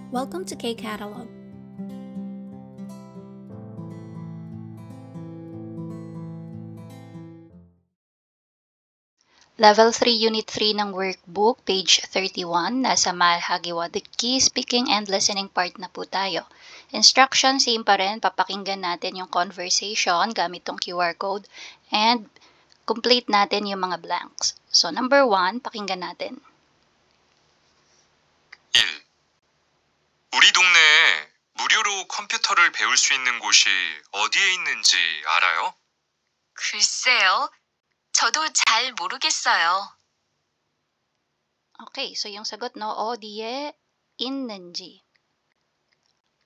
Welcome to K-Catalog. Level 3, Unit 3 ng workbook, page 31. Nasa Malhagiwadiki, speaking and listening part na po tayo. Instruction, same pa rin. Papakinggan natin yung conversation gamit tong QR code and complete natin yung mga blanks. So, number 1, pakinggan natin. 1. 우리 동네에 무료로 컴퓨터를 배울 수 있는 곳이 어디에 있는지 알아요? 글쎄요. 저도 잘 모르겠어요. Okay, so yung sagot, no, 어디에 있는지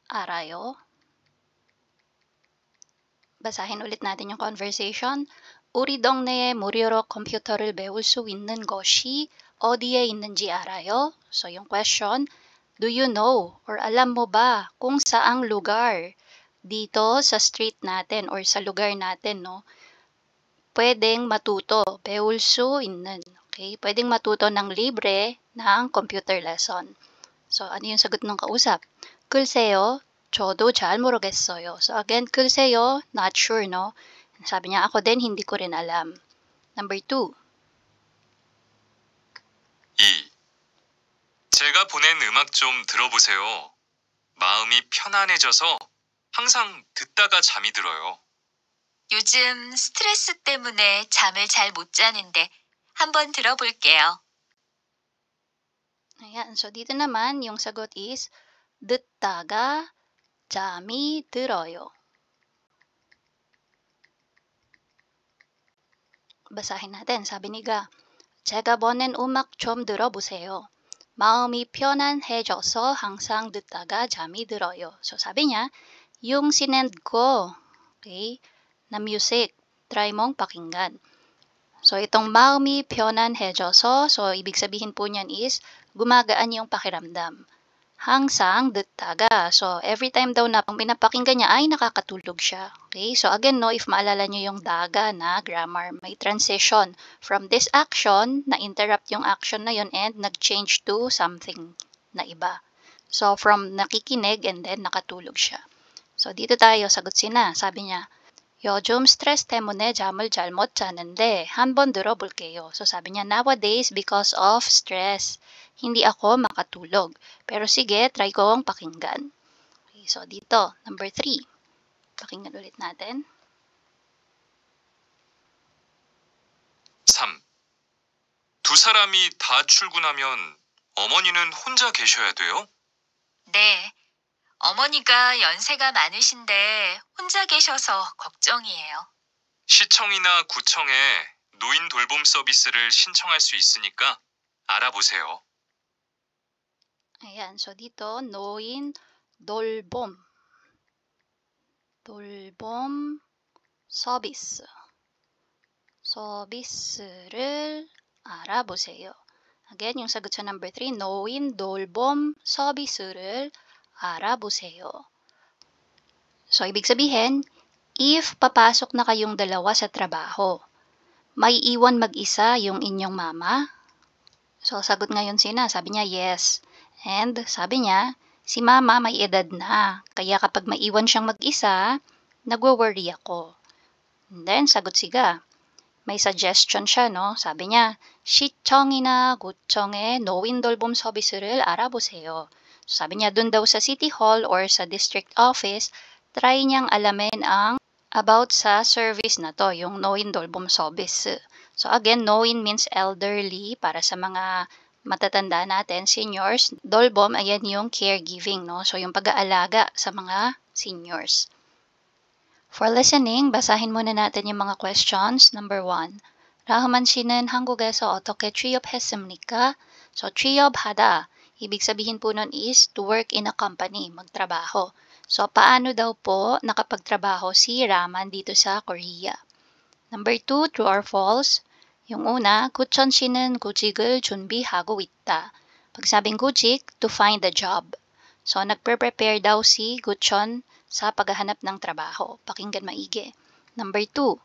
알아요? 바사hin ulit natin yung conversation. 우리 동네에 무료로 컴퓨터를 배울 수 있는 곳이 어디에 있는지 알아요? So yung question, do you know or alam mo ba kung saang lugar dito sa street natin or sa lugar natin, no? Pwedeng matuto, 배울 수 있는. Okay? Pwedeng matuto ng libre ng computer lesson. So ano yung sagot ng kausap? 글쎄요. 저도 잘 모르겠어요. So again, 글쎄요, not sure, no? Sabi niya, ako din, hindi ko rin alam. Number 2. 2. 제가 보낸 음악 좀 들어보세요. 마음이 편안해져서 항상 듣다가 잠이 들어요. 요즘 스트레스 때문에 잠을 잘 못 자는데 한번 들어볼게요. Ayan, so dito naman, yung sagot is, 듣다가 잠이 들어요. 바사hin natin, sabi ni Ga, 제가 보낸 음악 좀 들어보세요. 마음이 편안해져서 항상 듣다가 잠이 들어요. So sabi niya, yung sinend ko, okay, na music, try mong pakinggan. So itong 마음이 편안해져서, so ibig sabihin po niyan is, gumagaan yung pakiramdam. 항상 듣다가, so every time daw na pinapakinggan niya ay nakakatulog siya. Okay, so again, no, if maalala niyo yung daga na grammar, may transition from this action, na-interrupt yung action na yun and nag-change to something na iba. So from nakikinig and then nakatulog siya. So dito tayo, sagot sina, sabi niya, 요즘 스트레스 때문에 잠을 잘 못 자는데 한번 들어볼게요. So sabi niya, nowadays because of stress, hindi ako makatulog. Pero sige, try kong pakinggan. Okay, so dito, number 3. Pakinggan ulit natin. 3. 두 사람이 다 출근하면 어머니는 혼자 계셔야 돼요? 네. 어머니가 연세가 많으신데 혼자 계셔서 걱정이에요. 시청이나 구청에 노인 돌봄 서비스를 신청할 수 있으니까 알아보세요. Ayan, so dito, 노인 돌봄. 돌봄 서비스. 서비스를 알아보세요. Again, yung sagot sa number 3, 노인 돌봄 서비스를 알아보세요. So, ibig sabihin, if papasok na kayong dalawa sa trabaho, may iwan mag-isa yung inyong mama? So, sagot ngayon sina, sabi niya, yes. And sabi niya, si mama may edad na, kaya kapag may iwan siyang mag-isa, nagwo-worry ako. And then, sagot siga, may suggestion siya, no? Sabi niya, 시청이나 구청의 노인 돌봄 서비스를 알아보세요. So, sabi niya, dun daw sa City Hall or sa District Office, try niyang alamin ang about sa service na to, yung 노인 돌봄 서비스. So again, 노인 means elderly para sa mga matatanda natin, seniors. 돌봄, ayan yung caregiving, no? So yung pag-aalaga sa mga seniors. For listening, basahin muna natin yung mga questions. Number 1. 라흐만 씨는 한국에서 어떻게 취업했습니까? So 취업하다, ibig sabihin po nun is to work in a company, magtrabaho. So paano daw po nakapagtrabaho si Raman dito sa Korea? Number 2, true or false? Yung una, 구천 씨는 구직을 준비하고 있다. Pag sabing 구직, to find a job. So nagpe-prepare daw si 구천 sa paghahanap ng trabaho. Pakinggan maigi. Number 2,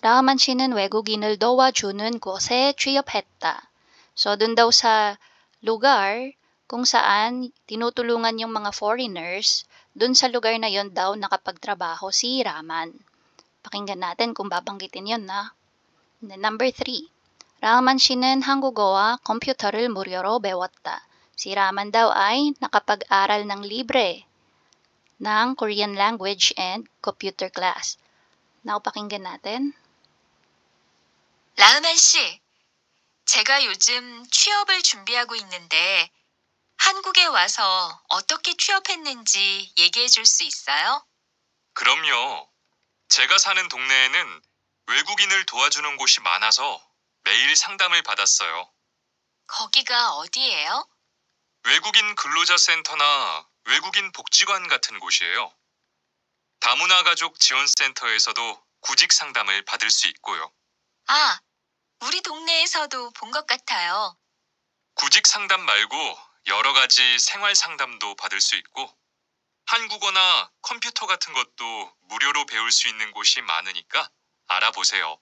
라흐만 씨는 외국인을 도와주는 곳에 취업했다. So dun daw sa lugar kung saan tinutulungan yung mga foreigners dun sa lugar na yon daw nakapagtrabaho si Raman. Pakinggan natin kung babanggitin yon na. And then number 3. 라만 씨는 한국어와 컴퓨터를 무료로 배웠다. Si Raman daw ay nakapag-aral ng libre ng Korean language and computer class. Now, pakinggan natin. 라흐만 씨, 제가 요즘 취업을 준비하고 있는데 한국에 와서 어떻게 취업했는지 얘기해 줄 수 있어요? 그럼요. 제가 사는 동네에는 외국인을 도와주는 곳이 많아서 매일 상담을 받았어요. 거기가 어디예요? 외국인 근로자 센터나 외국인 복지관 같은 곳이에요. 다문화 가족 지원센터에서도 구직 상담을 받을 수 있고요. 아, 우리 동네에서도 본 것 같아요. 구직 상담 말고 여러 가지 생활 상담도 받을 수 있고 한국어나 컴퓨터 같은 것도 무료로 배울 수 있는 곳이 많으니까 알아보세요.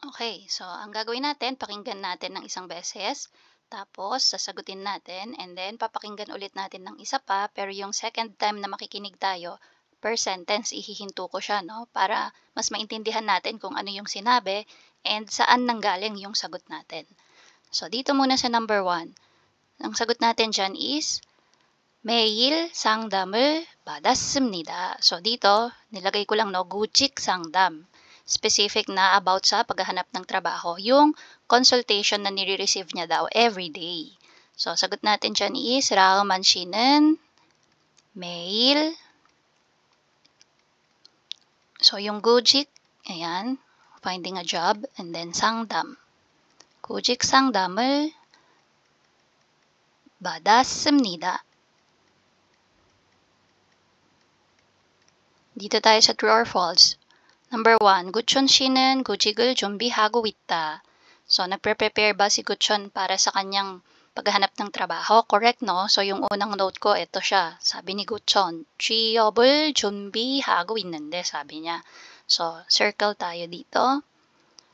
Okay, so ang gagawin natin, pakinggan natin ng isang beses. Tapos, sasagutin natin. And then, papakinggan ulit natin ng isa pa. Pero yung second time na makikinig tayo, per sentence, ihihinto ko siya, no? Para mas maintindihan natin kung ano yung sinabi and saan nanggaling yung sagot natin. So, dito muna sa number 1. Ang sagot natin dyan is, 매일 상담을 받았습니다. So, dito, nilagay ko lang, no, 구직 상담. Specific na about sa paghahanap ng trabaho. Yung consultation na nire-receive niya daw every day. So, sagot natin dyan is, 라흐만 씨는 매일. So, yung 구직, ayan, finding a job, and then 상담. 구직 상담을 받았습니다. Dito tayo sa true or false. Number 1, 구촌 씨는 구직을 준비하고 있다. So, nagpre-prepare ba si Guchon para sa kanyang paghahanap ng trabaho? Correct, no? So, yung unang note ko, ito siya. Sabi ni Guchon, 취업을 준비하고 있는데, sabi niya. So, circle tayo dito.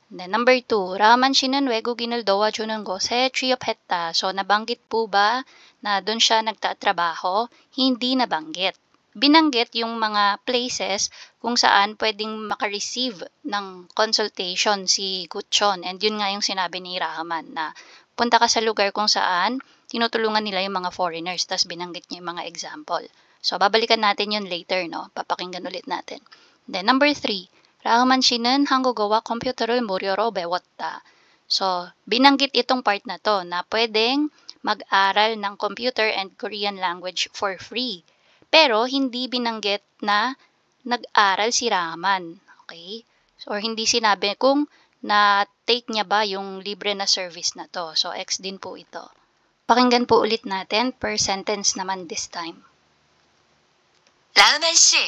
And then, number 2, 라만 씨는 외국인을 도와주는 곳에 취업했다. So, nabanggit po ba na doon siya nagtatrabaho? Hindi nabanggit. Binanggit yung mga places kung saan pwedeng makareceive ng consultation si Guchon. And yun nga yung sinabi ni Rahaman na punta ka sa lugar kung saan tinutulungan nila yung mga foreigners. Tapos binanggit niya yung mga example. So, babalikan natin yun later, no? Papakinggan ulit natin. Then, number 3. 라흐만 씨는 한국어와 컴퓨터를 무료로 배웠다. So, binanggit itong part na to na pwedeng mag-aral ng computer and Korean language for free. Pero, hindi binanggit na nag-aral si Raman. Okay? So, or hindi sinabi kung na-take niya ba yung libre na service na to. So, X din po ito. Pakinggan po ulit natin per sentence naman this time. 라흐만 씨,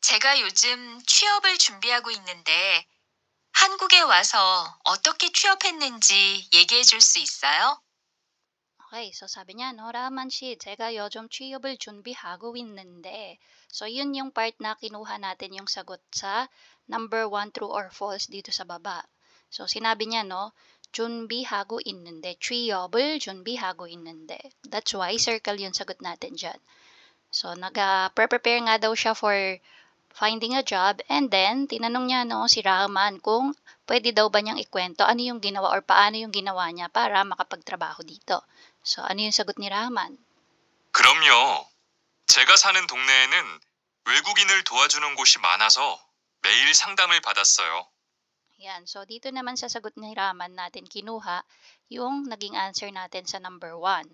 제가 요즘 취업을 준비하고 있는데 한국에 와서 어떻게 취업했는지 얘기해 줄 수 있어요? Okay, so sabi niya, no, Raman shi, 제가 요즘 취업을 준비하고 있는데. So, yun yung part na kinuha natin yung sagot sa number 1, true or false dito sa baba. So, sinabi niya, no, 준비하고 있는데, 취업을 준비하고 있는데. That's why, circle yung sagot natin dyan. So, nag-prepare nga daw siya for finding a job and then, tinanong niya, no, si Raman kung pwede daw ba niyang ikwento ano yung ginawa or paano yung ginawa niya para makapagtrabaho dito. So, ano yung sagot ni Raman? 그럼요. 제가 사는 동네에는 외국인을 도와주는 곳이 많아서 매일 상담을 받았어요. Yan. So, dito naman sa sagot ni Raman natin kinuha yung naging answer natin sa number 1.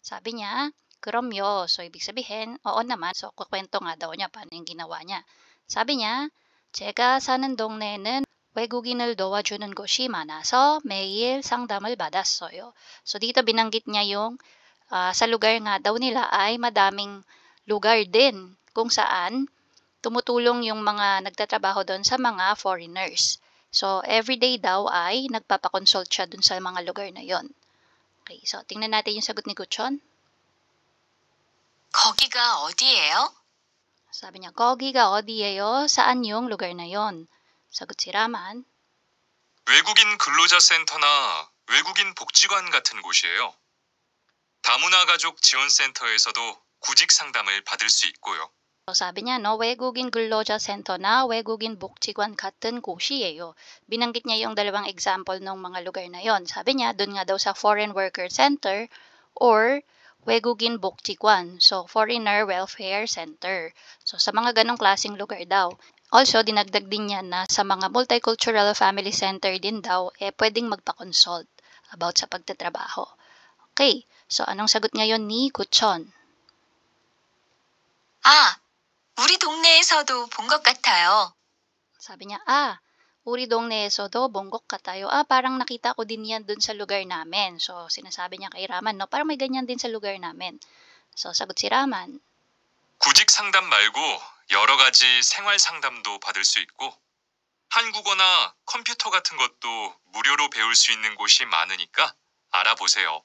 Sabi niya, 그럼요. So, ibig sabihin, oo naman. So, kukwento nga daw niya paano yung ginawa niya. Sabi niya, 제가 사는 동네에는 외국인을 도와주는 곳이 많아서 매일 상담을 받았어요. So, dito binanggit niya yung sa lugar nga daw nila ay madaming lugar din kung saan tumutulong yung mga nagtatrabaho doon sa mga foreigners. So, everyday daw ay nagpapakonsult siya doon sa mga lugar na yon. Okay, so tingnan natin yung sagot ni Guchon. 거기가 어디예요? Sabi niya, 거기가 어디예요? Saan yung lugar na yon? Sagot si Raman. 외국인 근로자 센터나 외국인 복지관 같은 곳이에요. 다문화 가족 지원센터에서도 구직 상담을 받을 수 있고요. So, sabi niya, no, 외국인 근로자 센터 나 외국인 복지관 같은 곳이에요. Binanggit niya yung dalawang example ng mga lugar na yon. Sabi niya, dun nga daw sa Foreign Worker Center or 외국인 복지관. So, Foreigner Welfare Center. So, sa mga ganong klaseng lugar daw. Also, dinagdag din niya na sa mga multicultural family center din daw, pwedeng magpa-consult about sa pagtatrabaho. Okay, so anong sagot ngayon ni Kuchon? 아, 우리 동네에서도 본 것 같아요. Sabi niya, 우리 동네에서도 본 것 같아요. Parang nakita ko din yan dun sa lugar namin. So, sinasabi niya kay Raman, no, parang may ganyan din sa lugar namin. So, sagot si Raman. 구직 상담 말고 여러 가지 생활 상담도 받을 수 있고 한국어나 컴퓨터 같은 것도 무료로 배울 수 있는 곳이 많으니까 알아보세요.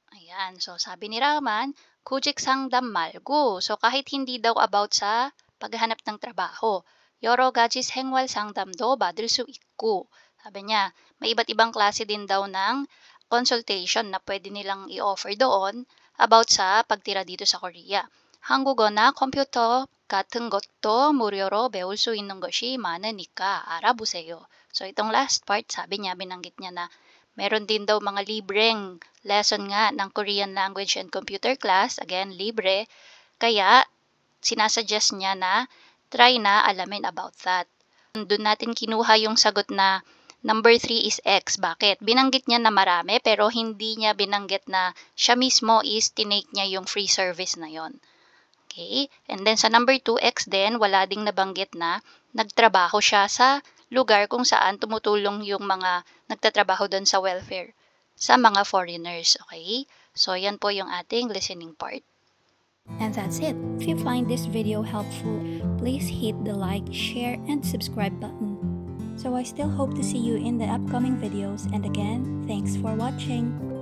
Ayan, so sabi ni Raman, ku직 상담 말고, so kahit hindi daw about sa paghahanap ng trabaho, 여러 가지 생활 상담도 받을 수 있고. Sabi niya, may iba't ibang klase din daw ng consultation na pwede nilang i-offer doon about sa pagtira dito sa Korea. 한국어나 컴퓨터 같은 것도 무료로 배울 수 있는 것이 많으니까 알아보세요. So itong last part, sabi niya, binanggit niya na meron din daw mga libreng lesson nga ng Korean language and computer class. Again, libre. Kaya, sinasuggest niya na try na alamin about that. Doon natin kinuha yung sagot na number 3 is X. Bakit? Binanggit niya na marami pero hindi niya binanggit na siya mismo is tinake niya yung free service na yon. Okay? And then sa number 2, X din, wala ding nabanggit na nagtrabaho siya sa lugar kung saan tumutulong yung mga nagtatrabaho doon sa welfare sa mga foreigners. Okay? So, yan po yung ating listening part. And that's it. If you find this video helpful, please hit the like, share, and subscribe button. So I still hope to see you in the upcoming videos, and again, thanks for watching.